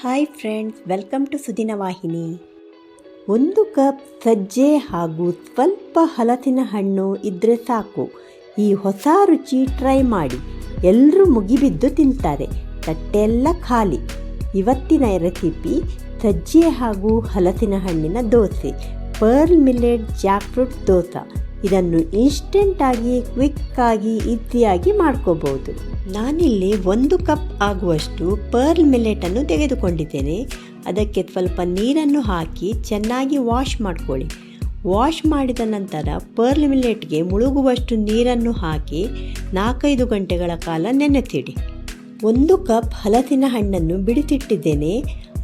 Hi friends, welcome to ಸುದಿನ ವಾಹಿನಿ. 1 cup ಸಜ್ಜೆ ಹಾಗೂ ಸ್ವಲ್ಪ ಹಲಸಿನ ಹಣ್ಣು ಇದ್ದರೆ ಸಾಕು. ಈ ಹೊಸ ರುಚಿ ಟ್ರೈ ಮಾಡಿ. ಎಲ್ಲರೂ ಮುಗಿಬಿದ್ದು ತಿಂತಾರೆ, ತಟ್ಟೆಲ್ಲ ಖಾಲಿ. ಇವತ್ತಿನ ರೆಸಿಪಿ ಸಜ್ಜೆ ಹಾಗೂ ಹಲಸಿನ ಹಣ್ಣಿನ dosa, pearl millet Jack fruit dosa. ಇದನ್ನು ಇನ್ಸ್ಟೆಂಟಾಗಿ ಕ್ವಿಕ್ಕಾಗಿ ಈಸಿಯಾಗಿ ಮಾಡ್ಕೋಬೋದು. ನಾನಿಲ್ಲಿ 1 ಕಪ್ ಆಗುವಷ್ಟು ಪರ್ಲ್ ಮಿಲೆಟನ್ನು ತೆಗೆದುಕೊಂಡಿದ್ದೇನೆ. ಅದಕ್ಕೆ ಸ್ವಲ್ಪ ನೀರನ್ನು ಹಾಕಿ ಚೆನ್ನಾಗಿ ವಾಶ್ ಮಾಡ್ಕೊಳ್ಳಿ. ವಾಶ್ ಮಾಡಿದ ನಂತರ ಪರ್ಲ್ ಮಿಲೆಟ್ಗೆ ಮುಳುಗುವಷ್ಟು ನೀರನ್ನು ಹಾಕಿ 4-5 ಗಂಟೆಗಳ ಕಾಲ ನೆನೆಸಿಡಿ. 1 ಕಪ್ ಹಲಸಿನ ಹಣ್ಣನ್ನು ಬಿಡಿಸಿಟ್ಟಿದ್ದೇನೆ.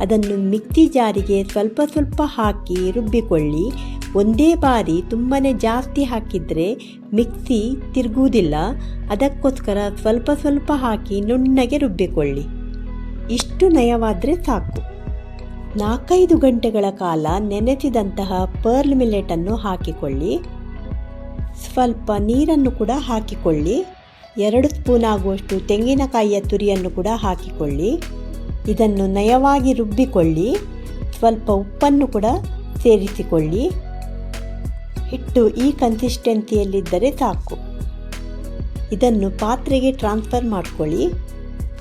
ಅದನ್ನು ಮಿಕ್ಸಿ ಜಾರಿಗೆ ಸ್ವಲ್ಪ ಹಾಕಿ ರುಬ್ಬಿಕೊಳ್ಳಿ. ಒಂದೇ ಬಾರಿ ತುಂಬಾ ಜಾಸ್ತಿ ಹಾಕಿದರೆ ಮಿಕ್ಸಿ ತಿರುಗುವುದಿಲ್ಲ. ಅದಕ್ಕೋಸ್ಕರ ಸ್ವಲ್ಪ ಹಾಕಿ ನುಣ್ಣಗೆ ರುಬ್ಬಿಕೊಳ್ಳಿ. ಇಷ್ಟು ನಯವಾದರೆ ಸಾಕು. 4-5 ಗಂಟೆಗಳ ಕಾಲ ನೆನೆಸಿದಂತಹ ಪರ್ಲ್ ಮಿಲೆಟನ್ನು ಹಾಕಿಕೊಳ್ಳಿ. ಸ್ವಲ್ಪ ನೀರನ್ನು ಕೂಡ ಹಾಕಿಕೊಳ್ಳಿ. 2 ಸ್ಪೂನ್ ಆಗುವಷ್ಟು ತೆಂಗಿನಕಾಯಿಯ ತುರಿಯನ್ನು ಕೂಡ ಹಾಕಿಕೊಳ್ಳಿ. ಇದನ್ನು ನಯವಾಗಿ ರುಬ್ಬಿಕೊಳ್ಳಿ. ಸ್ವಲ್ಪ ಉಪ್ಪನ್ನು ಕೂಡ ಸೇರಿಸಿಕೊಳ್ಳಿ. ಹಿಟ್ಟು ಈ ಕನ್ಸಿಸ್ಟೆನ್ಸಿಯಲ್ಲಿದ್ದರೆ ಸಾಕು. ಇದನ್ನು ಪಾತ್ರೆಗೆ ಟ್ರಾನ್ಸ್ಫರ್ ಮಾಡಿಕೊಳ್ಳಿ.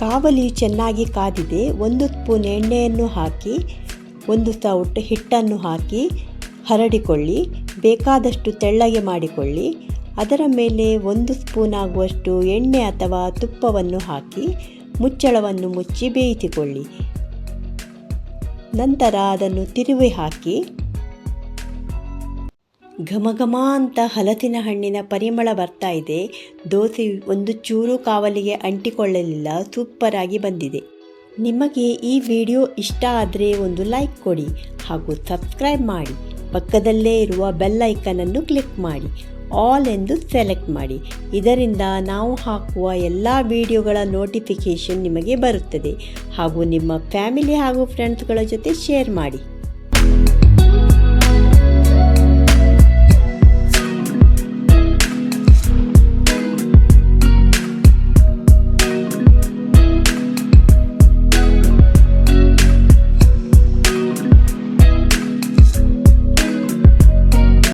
ಕಾವಲಿಯು ಚೆನ್ನಾಗಿ ಕಾದಿದೆ. 1 ಸ್ಪೂನ್ ಎಣ್ಣೆಯನ್ನು ಹಾಕಿ 1 ಸೌಟ್ ಹಿಟ್ಟನ್ನು ಹಾಕಿ ಹರಡಿಕೊಳ್ಳಿ. ಬೇಕಾದಷ್ಟು ತೆಳ್ಳಗೆ ಮಾಡಿಕೊಳ್ಳಿ. ಅದರ ಮೇಲೆ 1 ಸ್ಪೂನ್ ಆಗುವಷ್ಟು ಎಣ್ಣೆ ಅಥವಾ ತುಪ್ಪವನ್ನು ಹಾಕಿ ಮುಚ್ಚಳವನ್ನು ಮುಚ್ಚಿ ಬೇಯಿಸಿಕೊಳ್ಳಿ. ನಂತರ ಅದನ್ನು ತಿರುವಿ ಹಾಕಿ. ಘಮಘಮ ಅಂತ ಹಲಸಿನ ಹಣ್ಣಿನ ಪರಿಮಳ ಬರ್ತಾ ಇದೆ. ದೋಸೆ ಒಂದು ಚೂರು ಕಾವಲಿಗೆ ಅಂಟಿಕೊಳ್ಳಲಿಲ್ಲ. ಸೂಪರಾಗಿ ಬಂದಿದೆ. ನಿಮಗೆ ಈ ವಿಡಿಯೋ ಇಷ್ಟ ಆದರೆ ಒಂದು ಲೈಕ್ ಕೊಡಿ ಹಾಗೂ ಸಬ್ಸ್ಕ್ರೈಬ್ ಮಾಡಿ. ಪಕ್ಕದಲ್ಲೇ ಇರುವ ಬೆಲ್ ಐಕನನ್ನು ಕ್ಲಿಕ್ ಮಾಡಿ. ಆಲ್ ಎಂದು ಸೆಲೆಕ್ಟ್ ಮಾಡಿ. ಇದರಿಂದ ನಾವು ಹಾಕುವ ಎಲ್ಲ ವಿಡಿಯೋಗಳ ನೋಟಿಫಿಕೇಷನ್ ನಿಮಗೆ ಬರುತ್ತದೆ. ಹಾಗೂ ನಿಮ್ಮ ಫ್ಯಾಮಿಲಿ ಹಾಗೂ ಫ್ರೆಂಡ್ಸ್ಗಳ ಜೊತೆ ಶೇರ್ ಮಾಡಿ.